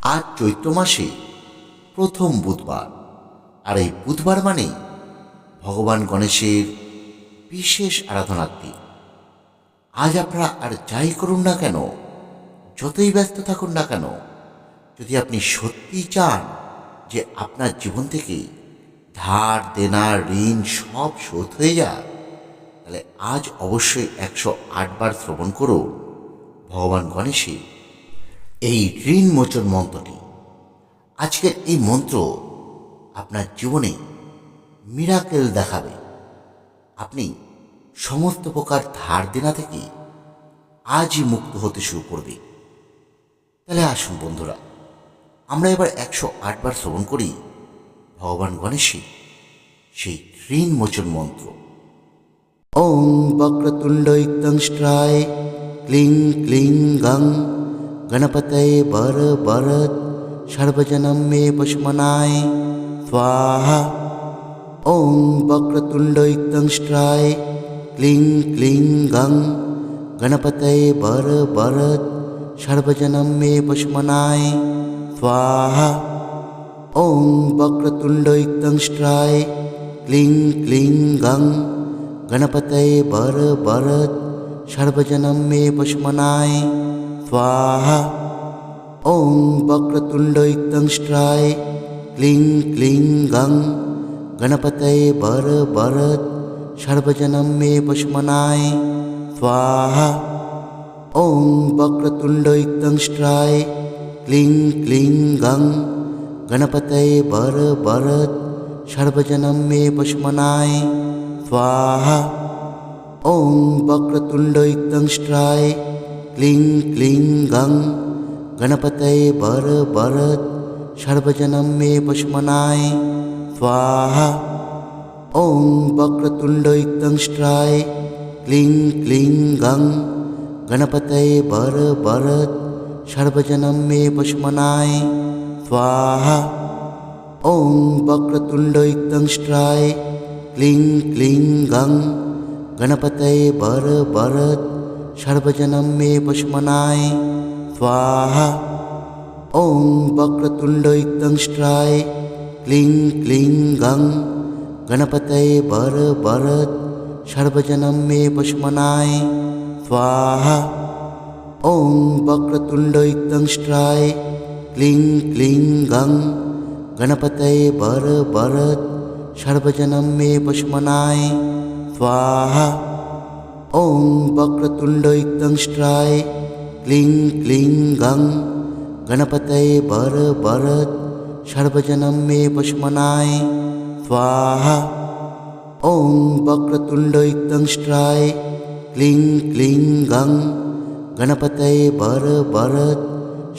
আজ চৈত্র মাসে প্রথম বুধবার, আর এই বুধবার মানেই ভগবান গণেশের বিশেষ আরাধনার দিন। আজ আপনারা আর যাই করুন না কেন, যতই ব্যস্ত থাকুন না কেন, যদি আপনি সত্যিই চান যে আপনার জীবন থেকে ধার দেনা ঋণ সব শোধ হয়ে যায়, তাহলে আজ অবশ্যই 108 বার শ্রবণ করুন ভগবান গণেশের এই ঋণ মোচন মন্ত্রটি। আজকের এই মন্ত্র আপনার জীবনে মিরাকেল দেখাবে। আপনি সমস্ত প্রকার ধার দেনা থেকে আজই মুক্ত হতে শুরু করবে। তাহলে আসুন বন্ধুরা, আমরা এবার 108 বার শ্রবণ করি ভগবান গণেশের সেই ঋণ মোচন মন্ত্র। ওং বক্রতুণ্ড ইত্যংষ্ট্রায় ক্লিং ক্লিং গং গণপতয়ে বৰ বরদ সর্বজনম মে পশুমনায় স্বাহা। ওং বক্রতুণ্ড ইত্যংষ্ট্রায় ক্লিং ক্লিং গং গণপতয়ে বৰ বরদ সর্বজনম মে পশুমনায় স্বাহা। ওং বক্রতুণ্ড ইত্যংষ্ট্রায় ক্লিং ক্লিং গং গণপতয়ে বৰ বরদ সর্বজনম মে পশুমনায় স্বাহা। ওং বক্রতুণ্ড ইত্যংষ্ট্রায় ক্লিং ক্লিং গং গণপতয়ে বৰ বরদ সর্বজনম মে পশুমনায় স্বাহা। ওং বক্রতুণ্ড ইত্যংষ্ট্রায় ক্লিং ক্লিং গং গণপতয়ে বৰ বরদ সর্বজনম মে পশুমনায় স্বাহা। ওং বক্রতুণ্ড ইত্যংষ্ট্রায় ক্লিং ক্লিং গং গণপতয়ে বৰ বরদ সর্বজনম মে পশুমনায় স্বাহা। ওং বক্রতুণ্ড ইত্যংষ্ট্রায় ক্লিং ক্লিং গং গণপতয়ে বৰ বরদ সর্বজনম মে পশুমনায় স্বাহা। ওং বক্রতুণ্ড ইত্যংষ্ট্রায় ক্লিং ক্লিং গং গণপতয়ে বৰ বরদ সর্বজনম মে পশুমনায় স্বাহা। ওং বক্রতুণ্ড ইত্যংষ্ট্রায় ক্লিং ক্লিং গং গণপতয়ে বৰ বরদ সর্বজনম মে পশুমনায় স্বাহা। ওং বক্রতুণ্ড ইত্যংষ্ট্রায় ক্লিং ক্লিং গং গণপতয়ে বৰ বরদ সর্বজনম মে পশুমনায় স্বাহা। ওং বক্রতুণ্ড ইত্যংষ্ট্রায় ক্লিং ক্লিং গং গণপতয়ে বৰ বরদ সর্বজনম মে পশুমনায় স্বাহা। ওং বক্রতুণ্ড ইত্যংষ্ট্রায় ক্লিং ক্লিং গং গণপতয়ে বৰ বরদ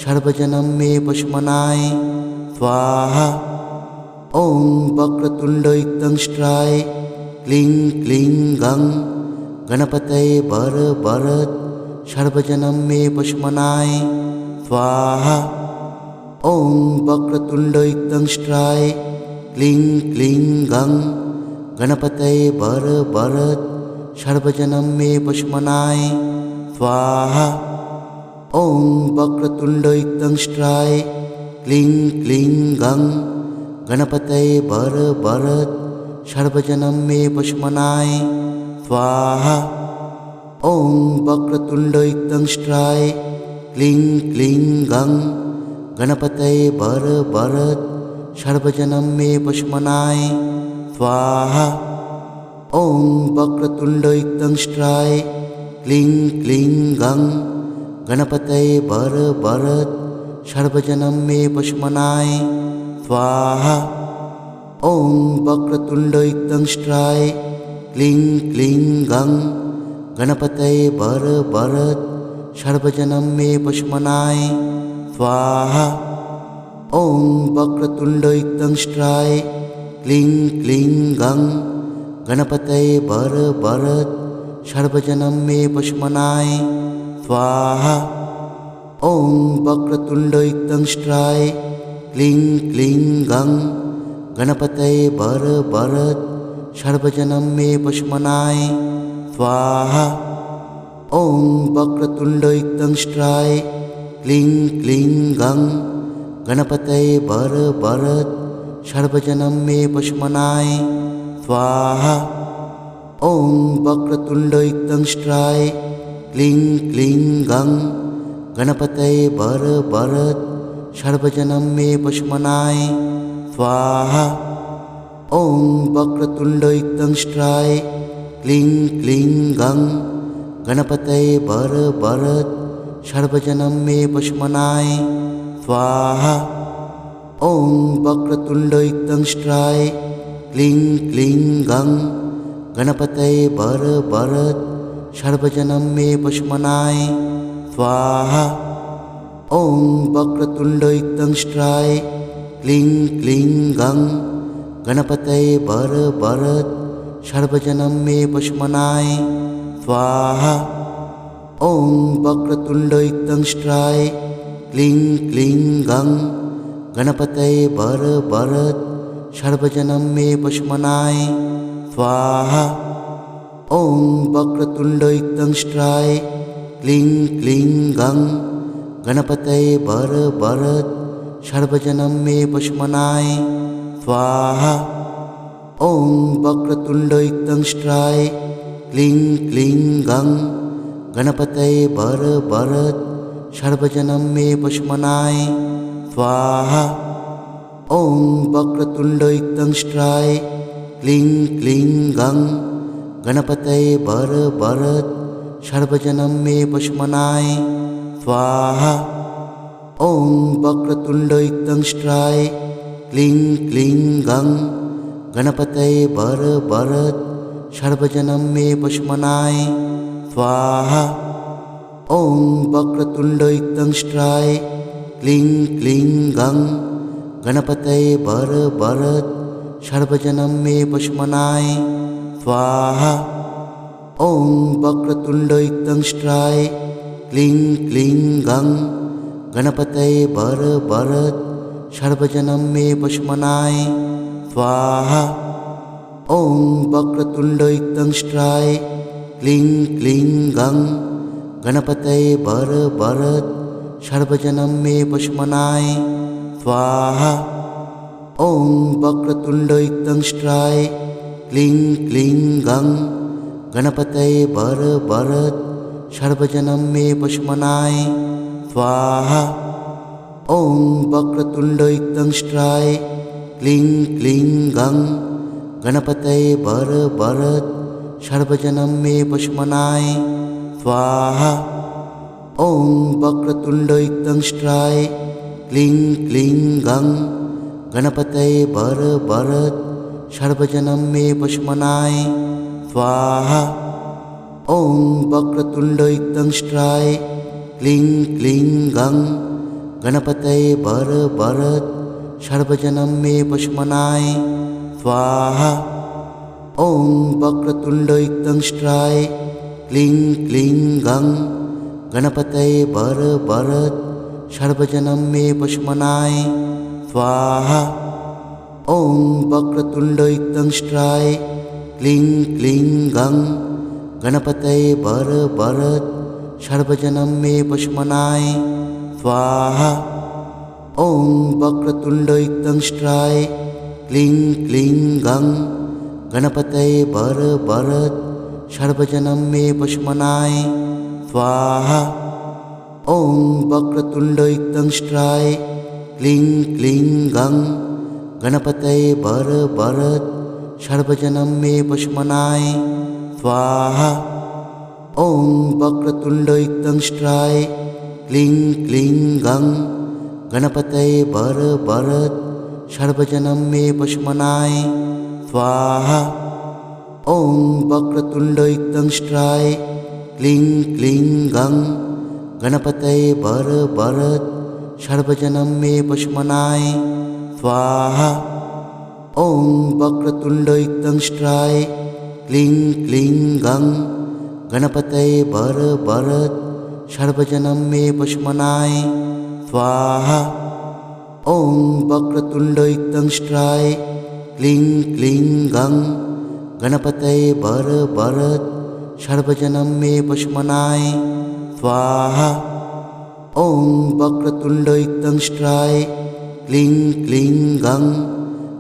সর্বজনম মে পশুমনায় স্বাহা। ওং বক্রতুণ্ড ইত্যংষ্ট্রায় ক্লিং ক্লিং গং গণপতয়ে বৰ বরদ সর্বজনম মে পশুমনায় স্বাহা। ওং বক্রতুণ্ড ইত্যংষ্ট্রায় ক্লিং ক্লিং গং গণপতয়ে বৰ বরদ সর্বজনম মে পশুমনায় স্বাহা। ওং বক্রতুণ্ড ইত্যংষ্ট্রায় ক্লিং ক্লিং গং গণপতয়ে বৰ বরদ সর্বজনম মে পশুমনায় স্বাহা। ওং বক্রতুণ্ড ইত্যংষ্ট্রায় ক্লিং ক্লিং গং গণপতয়ে বৰ বরদ সর্বজনম মে পশুমনায় স্বাহা। ওং বক্রতুণ্ড ইত্যংষ্ট্রায় ক্লিং ক্লিং গং গণপতয়ে বৰ বরদ সর্বজনম মে পশুমনায় স্বাহা। ওং বক্রতুণ্ড ইত্যংষ্ট্রায় ক্লিং ক্লিং গং গণপতয়ে বৰ বরদ সর্বজনম মে পশুমনায় স্বাহা। ওং বক্রতুণ্ড ইত্যংষ্ট্রায় ক্লিং ক্লিং গং গণপতয়ে বৰ বরদ সর্বজনম মে পশুমনায় স্বাহা। ওং বক্রতুণ্ড ইত্যংষ্ট্রায় ক্লিং ক্লিং গং গণপতয়ে বৰ বরদ সর্বজনম মে পশুমনায় স্বাহা। ওং বক্রতুণ্ড ইত্যংষ্ট্রায় ক্লিং ক্লিং গং गणपतये वर वरद सर्वजनं मे पश्मनाय स्वाहा। ॐ वक्रतुण्डयुक्तंष्ट्राय क्लीं क्लीं गं गणपतये वर वरद सर्वजनं मे पश्मनाय स्वाहा। ॐ वक्रतुण्डयुक्तंष्ट्राय क्लीं क्लीं गं गणपतये वर वरद सर्वजनं मे पश्मनाय स्वाहा। ॐ वक्रतुण्डयुक्तंष्ट्राय क्लीं क्लीं गं गणपतये वर वरद सर्वजनं मे पश्मनाय स्वाहा। ॐ वक्रतुण्डयुक्तंष्ट्राय क्लीं क्लीं गं गणपतये वर वरद सर्वजनं मे पश्मनाय स्वाहा। ॐ वक्रतुण्डयुक्तंष्ट्राय क्लीं क्लीं गं गणपतये वर वरद सर्वजनं मे पश्मनाय स्वाहा। ॐ वक्रतुण्डयुक्तंष्ट्राय क्लीं क्लीं गं गणपतये वर वरद सर्वजनं मे पश्मनाय स्वाहा। ॐ वक्रतुण्डयुक्तंष्ट्राय क्लीं क्लीं गं गणपतये वर वरद सर्वजनं मे पश्मनाय स्वाहा। ॐ वक्रतुण्डयुक्तंष्ट्राय क्लीं क्लीं गं गणपतये वर वरद सर्वजनं मे पश्मनाय स्वाहा। ॐ वक्रतुण्डयुक्तंष्ट्राय क्लीं क्लीं गं गणपतये वर वरद सर्वजनं मे पश्मनाय स्वाहा। ॐ वक्रतुण्डयुक्तंष्ट्राय क्लीं क्लीं गं गणपतये वर वरद सर्वजनं मे पश्मनाय स्वाहा। ॐ वक्रतुण्डयुक्तंष्ट्राय क्लीं क्लीं गं गणपतये वर वरद सर्वजनं मे पश्मनाय स्वाहा। ॐ वक्रतुण्डयुक्तंष्ट्राय क्लीं क्लीं गं गणपतये वर वरद सर्वजनं मे पश्मनाय स्वाहा। ॐ वक्रतुण्डयुक्तंष्ट्राय क्लीं क्लीं गं गणपतये वर वरद सर्वजनं मे पश्मनाय स्वाहा। ॐ वक्रतुण्डयुक्तंष्ट्राय क्लीं क्लीं गं गणपतये वर वरद सर्वजनं मे पश्मनाय स्वाहा। ॐ वक्रतुण्डयुक्तंष्ट्राय क्लीं क्लीं गं गणपतये वर वरद सर्वजनं मे पश्मनाय स्वाहा। ॐ वक्रतुण्डयुक्तंष्ट्राय क्लीं क्लीं गं गणपतये वर वरद सर्वजनं मे पश्मनाय स्वाहा। ॐ वक्रतुण्डयुक्तंष्ट्राय क्लीं क्लीं गं गणपतये वर वरद सर्वजनं मे पश्मनाय स्वाहा। ॐ वक्रतुण्डयुक्तंष्ट्राय क्लीं क्लीं गं गणपतये वर वरद सर्वजनं मे पश्मनाय स्वाहा। ॐ वक्रतुण्डयुक्तंष्ट्राय क्लीं क्लीं गं गणपतये वर वरद सर्वजनं मे पश्मनाय स्वाहा। ॐ वक्रतुण्डयुक्तंष्ट्राय क्लीं क्लीं गं गणपतये वर वरद सर्वजनं मे पश्मनाय स्वाहा। ॐ वक्रतुण्डयुक्तंष्ट्राय क्लीं क्लीं गं गणपतये वर वरद सर्वजनं मे पश्मनाय स्वाहा। ॐ वक्रतुण्डयुक्तंष्ट्राय क्लीं क्लीं गं गणपतये वर वरद सर्वजनं मे पश्मनाय स्वाहा। ॐ वक्रतुण्डयुक्तंष्ट्राय क्लीं क्लीं गं गणपतये वर वरद सर्वजनं मे पश्मनाय स्वाहा। ॐ वक्रतुण्डयुक्तंष्ट्राय क्लीं क्लीं गं गणपतये वर वरद सर्वजनं मे पश्मनाय स्वाहा। ॐ वक्रतुण्डयुक्तंष्ट्राय क्लीं क्लीं गं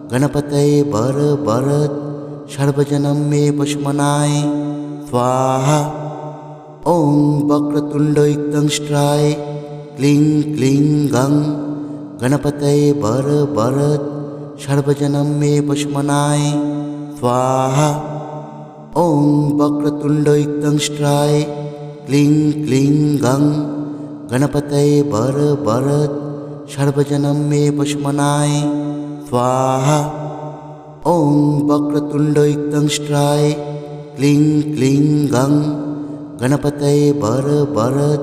गणपतये वर वरद सर्वजनं मे पशुमनाय स्वाहा। ॐ वक्रतुण्डयुक्तंष्ट्राय क्लीं क्लीं गं गणपतये वर वरद सर्वजनं मे पशुमनाय स्वाहा। ॐ वक्रतुण्डयुक्तंष्ट्राय क्लीं क्लीं गं गणपतये वर वरद सर्वजनं मे पशुमनाय स्वाहा। ॐ वक्रतुण्डयुक्तंष्ट्राय क्लीं क्लीं गं गणपतये वर वरद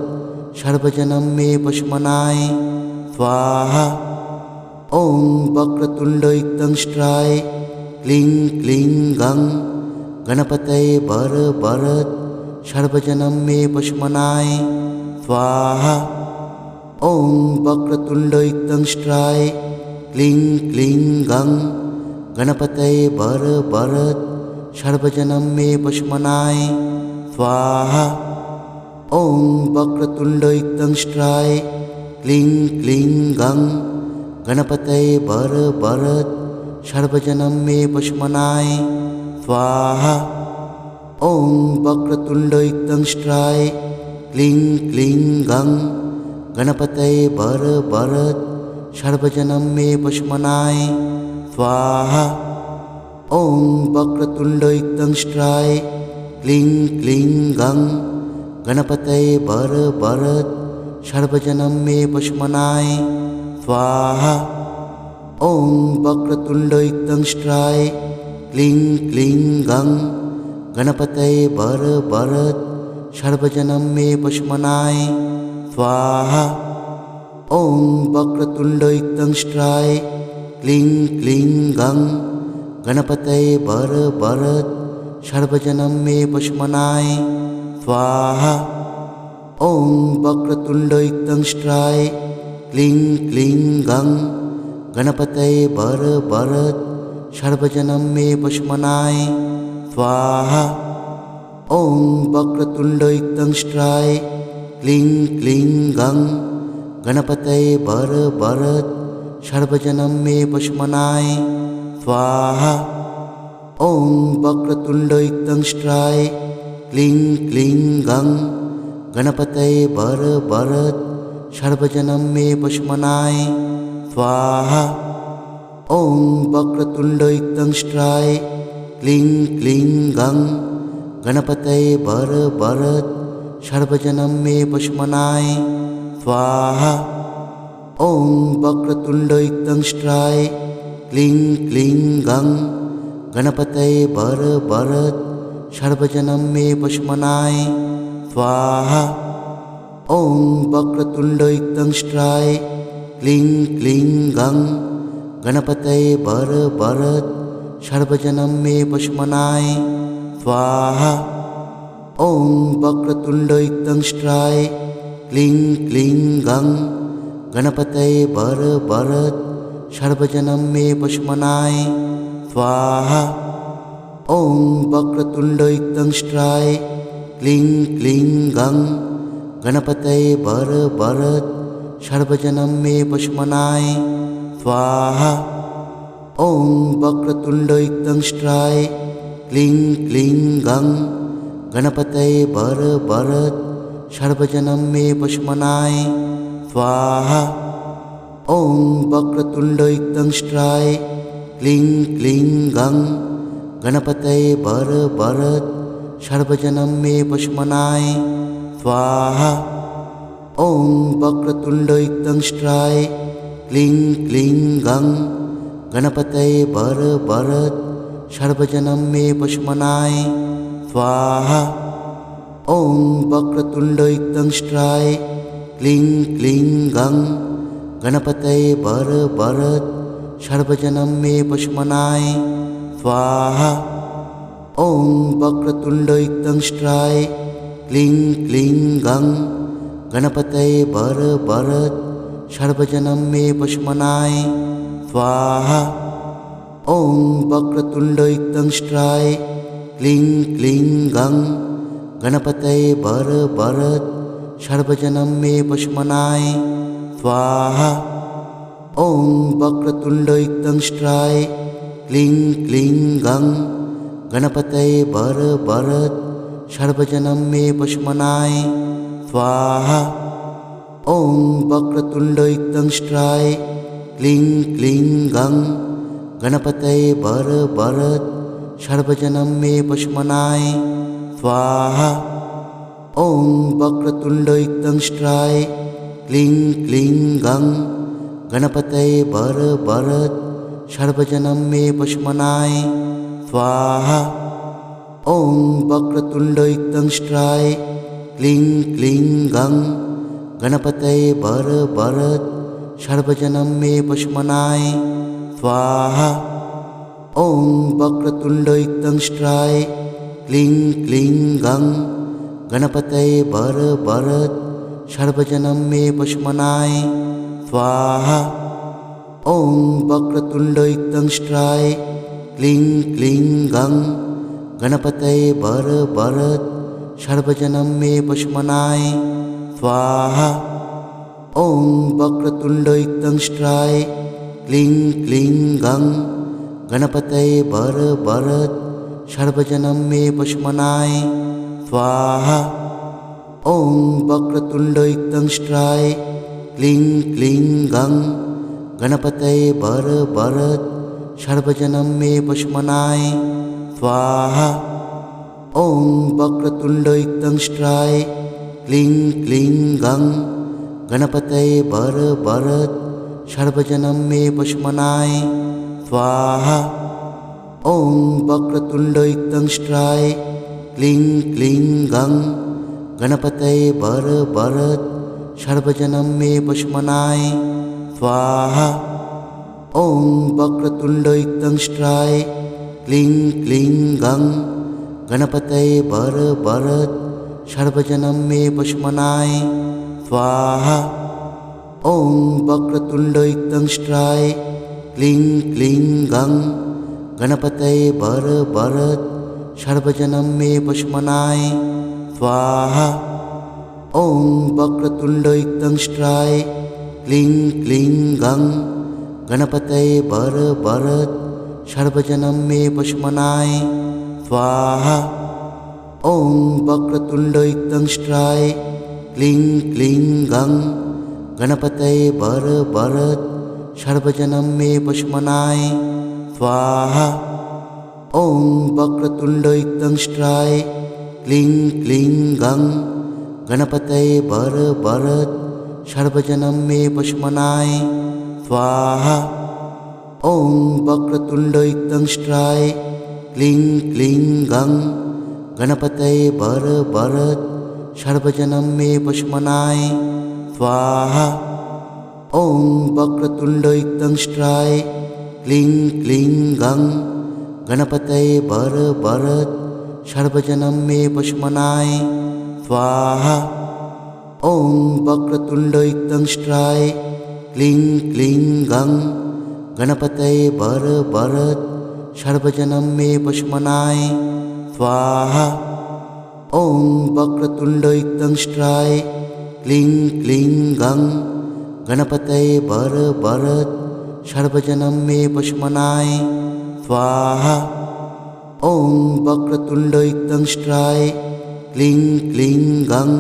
सर्वजनं मे पशुमनाय स्वाहा। ॐ वक्रतुण्डयुक्तंष्ट्राय क्लीं क्लीं गं गणपतये वर वरद सर्वजनं मे पशुमनाय स्वाहा। ॐ वक्रतुण्डयुक्तंष्ट्राय क्लीं क्लीं गं गणपतये वर वरद सर्वजनं मे पशुमनाय स्वाहा। ॐ वक्रतुण्डयुक्तंष्ट्राय क्लीं क्लीं गं गणपतये वर वरद सर्वजनं मे पशुमनाय स्वाहा। ॐ वक्रतुण्डयुक्तंष्ट्राय क्लीं क्लीं गं गणपतये वर वरद सर्वजनं मे पशुमनाय स्वाहा। ॐ वक्रतुण्डयुक्तंष्ट्राय क्लीं क्लीं गं गणपतये वर वरद सर्वजनं मे पशुमनाय स्वाहा। ॐ वक्रतुण्डयुक्तंष्ट्राय क्लीं क्लीं गं गणपतये वर वरद सर्वजनं मे पशुमनाय स्वाहा। ॐ वक्रतुण्डयुक्तंष्ट्राय क्लीं क्लीं गं गणपतये वर वरद सर्वजनं मे पशुमनाय स्वाहा। ॐ वक्रतुण्डयुक्तंष्ट्राय क्लीं क्लीं गं गणपतये वर वरद सर्वजनं मे पशुमनाय स्वाहा। ॐ वक्रतुण्डयुक्तंष्ट्राय क्लीं क्लीं गं गणपतये वर वरद सर्वजनं मे पशुमनाय स्वाहा। ॐ वक्रतुण्डयुक्तंष्ट्राय क्लीं क्लीं गं गणपतये वर वरद सर्वजनं मे पशुमनाय स्वाहा। ॐ वक्रतुण्डयुक्तंष्ट्राय क्लीं क्लीं गं गणपतये वर वरद सर्वजनं मे पशुमनाय स्वाहा। ॐ वक्रतुण्डयुक्तंष्ट्राय क्लीं क्लीं गं गणपतये वर वरद सर्वजनं मे पशुमनाय स्वाहा। ॐ वक्रतुण्डयुक्तंष्ट्राय क्लीं क्लीं गं गणपतये वर वरद सर्वजनं मे पशुमनाय स्वाहा। ॐ वक्रतुण्डयुक्तंष्ट्राय क्लीं क्लीं गं गणपतये वर वरद सर्वजनं मे पशुमनाय स्वाहा। ॐ वक्रतुण्डयुक्तंष्ट्राय क्लीं क्लीं गं गणपतये वर वरद सर्वजनं मे पशुमनाय स्वाहा। ॐ वक्रतुण्डयुक्तंष्ट्राय क्लीं क्लीं गं गणपतये वर वरद सर्वजनं मे पशुमनाय स्वाहा। ॐ वक्रतुण्डयुक्तंष्ट्राय क्लीं क्लीं गं गणपतये वर वरद सर्वजनं मे पशुमनाय स्वाहा। ॐ वक्रतुण्डयुक्तंष्ट्राय क्लीं क्लीं गं गणपतये वर वरद सर्वजनं मे पशुमनाय स्वाहा। ॐ वक्रतुण्डयुक्तंष्ट्राय क्लीं क्लीं गं गणपतये वर वरद सर्वजनं मे पशुमनाय स्वाहा। ॐ वक्रतुण्डयुक्तंष्ट्राय क्लीं क्लीं गं गणपतये वर वरद सर्वजनं मे पशुमनाय स्वाहा। ॐ वक्रतुण्डयुक्तंष्ट्राय क्लीं क्लीं गं गणपतये वर वरद सर्वजनं मे पशुमनाय स्वाहा। ॐ वक्रतुण्डयुक्तंष्ट्राय क्लीं क्लीं गं गणपतये वर वरद सर्वजनं मे पशुमनाय स्वाहा। ॐ वक्रतुण्डयुक्तंष्ट्राय क्लीं क्लीं गं गणपतये वर वरद सर्वजनं मे पशुमनाय स्वाहा। ॐ वक्रतुण्डयुक्तंष्ट्राय क्लीं क्लीं गं गणपतये वर वरद सर्वजनं मे पशुमनाय स्वाहा। ॐ वक्रतुण्डयुक्तंष्ट्राय क्लीं क्लीं गं गणपतये वर वरद सर्वजनं मे पशुमनाय स्वाहा। ॐ वक्रतुण्डयुक्तंष्ट्राय क्लीं क्लीं गं गणपतये वर वरद सर्वजनं मे पशुमनाय स्वाहा। ॐ वक्रतुण्डयुक्तंष्ट्राय क्लीं क्लीं गं गणपतये वर वरद सर्वजनं मे पशुमनाय स्वाहा। ॐ वक्रतुण्डयुक्तंष्ट्राय क्लीं क्लीं गं गणपतये वर वरद सर्वजनं मे पशुमनाय स्वाहा। ॐ वक्रतुण्डयुक्तंष्ट्राय क्लीं क्लीं गं गणपतये वर वरद सर्वजनं मे पशुमनाय स्वाहा। ॐ वक्रतुण्डयुक्तंष्ट्राय क्लीं क्लीं गं गणपतये वर वरद सर्वजनं मे पशुमनाय स्वाहा। ॐ वक्रतुण्डयुक्तंष्ट्राय क्लीं क्लीं गं गणपतये वर वरद सर्वजनं मे पशुमनाय स्वाहा। ॐ वक्रतुण्डयुक्तंष्ट्राय क्लीं क्लीं गं गणपतये वर वरद सर्वजनं मे पशुमनाय स्वाहा। ॐ वक्रतुण्डयुक्तंष्ट्राय क्लीं क्लीं गं गणपतये वर वरद सर्वजनं मे पशुमनाय स्वाहा। ॐ वक्रतुण्डयुक्तंष्ट्राय क्लीं क्लीं गं गणपतये वर वरद सर्वजनं मे पशुमनाय स्वाहा। ॐ वक्रतुण्डयुक्तंष्ट्राय क्लीं क्लीं गं गणपतये वर वरद सर्वजनं मे पशुमनाय स्वाहा। ॐ वक्रतुण्डयुक्तंष्ट्राय क्लीं क्लीं गं गणपतये वर वरद सर्वजनं मे पशुमनाय स्वाहा। ॐ वक्रतुण्डयुक्तंष्ट्राय क्लीं क्लीं गं गणपतये वर वरद सर्वजनं मे पशुमनाय स्वाहा। ॐ वक्रतुण्डयुक्तंष्ट्राय क्लीं क्लीं गं गणपतये वर वरद सर्वजनं मे पशुमनाय स्वाहा। ॐ वक्रतुण्डयुक्तंष्ट्राय क्लीं क्लीं गं गणपतये वर वरद सर्वजनं मे पशुमनाय स्वाहा। ॐ वक्रतुण्डयुक्तंष्ट्राय क्लीं क्लीं गं गणपतये वर वरद सर्वजनं मे पशुमनाय स्वाहा। ॐ वक्रतुण्डयुक्तंष्ट्राय क्लीं क्लीं गं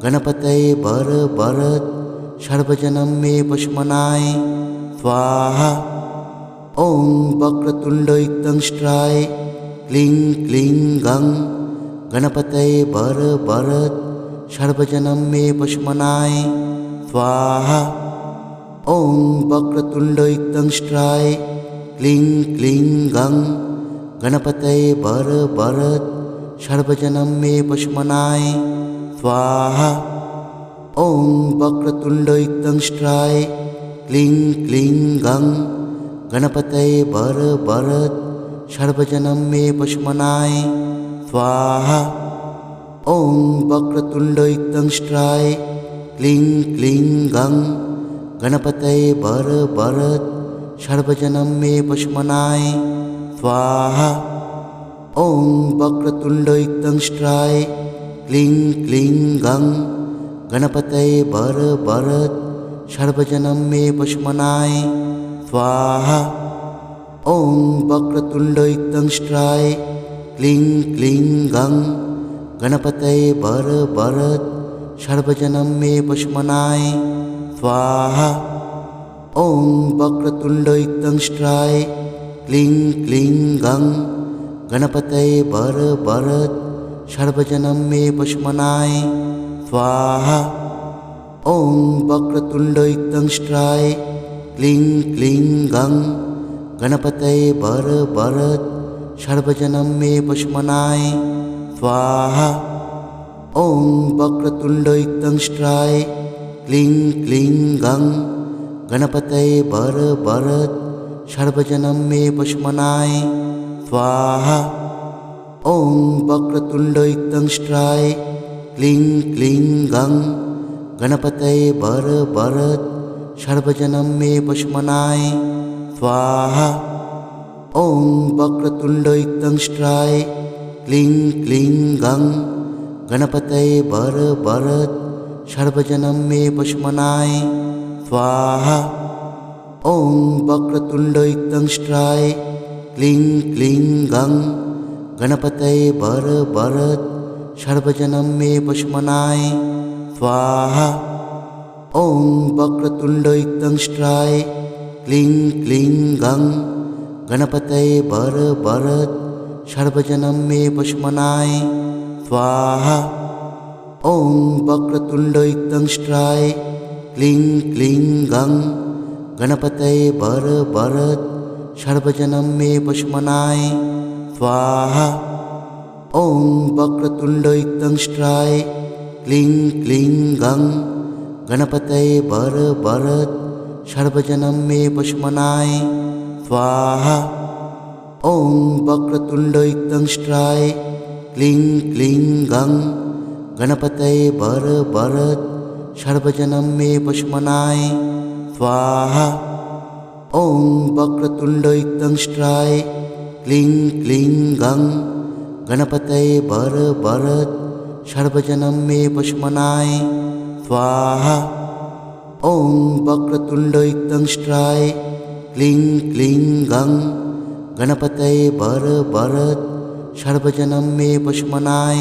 गणपतये वर वरद सर्वजनं मे पशुमनाय स्वाहा। ॐ वक्रतुण्डयुक्तंष्ट्राय क्लीं क्लीं गं गणपतये वर वरद सर्वजनं मे पशुमनाय स्वाहा। ॐ वक्रतुण्डयुक्तंष्ट्राय क्लीं क्लीं गं गणपतये वर वरद सर्वजनं मे पशुमनाय स्वाहा। ॐ वक्रतुण्डयुक्तंष्ट्राय क्लीं क्लीं गं गणपतये वर वरद सर्वजनं मे पशुमनाय स्वाहा। ॐ वक्रतुण्डयुक्तंष्ट्राय क्लीं क्लीं गं गणपतये वर वरद सर्वजनं मे पशुमनाय स्वाहा। ॐ वक्रतुण्डयुक्तंष्ट्राय क्लीं क्लीं गं गणपतये वर वरद सर्वजनं मे पशुमनाय स्वाहा। ॐ वक्रतुण्डयुक्तंष्ट्राय क्लीं क्लीं गं गणपतये वरवरद सर्वजनं मे पशुमनाय स्वाहा। ॐ वक्रतुण्डयुक्तंष्ट्राय क्लीं क्लीं गं गणपतये वरवरद सर्वजनं मे पशुमनाय स्वाहा। ॐ वक्रतुण्डयुक्तंष्ट्राय क्लीं क्लीं गं गणपतये वरवरद सर्वजनं मे पशुमनाय स्वाहा। ॐ वक्रतुण्डयुक्तंष्ट्राय क्लीं क्लीं गं गणपतये वरवरद सर्वजनं मे पशुमनाय स्वाहा। ॐ वक्रतुण्डयुक्तंष्ट्राय क्लीं क्लीं गं गणपतये वरवरद सर्वजनं मे पशुमनाय स्वाहा। ॐ वक्रतुण्डयुक्तंष्ट्राय क्लीं क्लीं गं गणपतये वरवरद सर्वजनं मे पशुमनाय स्वाहा। ॐ वक्रतुण्डयुक्तंष्ट्राय क्लीं क्लीं गं गणपतये वरवरद सर्वजनं मे पशुमनाय स्वाहा। ॐ वक्रतुण्डयुक्तंष्ट्राय क्लीं क्लीं गं गणपतये वरवरद सर्वजनं मे पशुमनाय स्वाहा। ॐ वक्रतुण्डयुक्तंष्ट्राय क्लीं क्लीं गं गणपतये वरवरद सर्वजनं मे पशुमनाय स्वाहा। ॐ वक्रतुण्डयुक्तंष्ट्राय क्लीं क्लीं गं गणपतये वरवरद सर्वजनं मे पशुमनाय स्वाहा। ॐ वक्रतुण्डयुक्तंष्ट्राय क्लीं क्लीं गं गणपतये वरवरद सर्वजनं मे पशुमनाय स्वाहा। ॐ वक्रतुण्डयुक्तंष्ट्राय क्लीं क्लीं गं गणपतये वरवरद सर्वजनं मे पशुमनाय स्वाहा। ॐ वक्रतुण्डयुक्तंष्ट्राय क्लीं क्लीं गं गणपतये वरवरद सर्वजनं मे पशुमनाय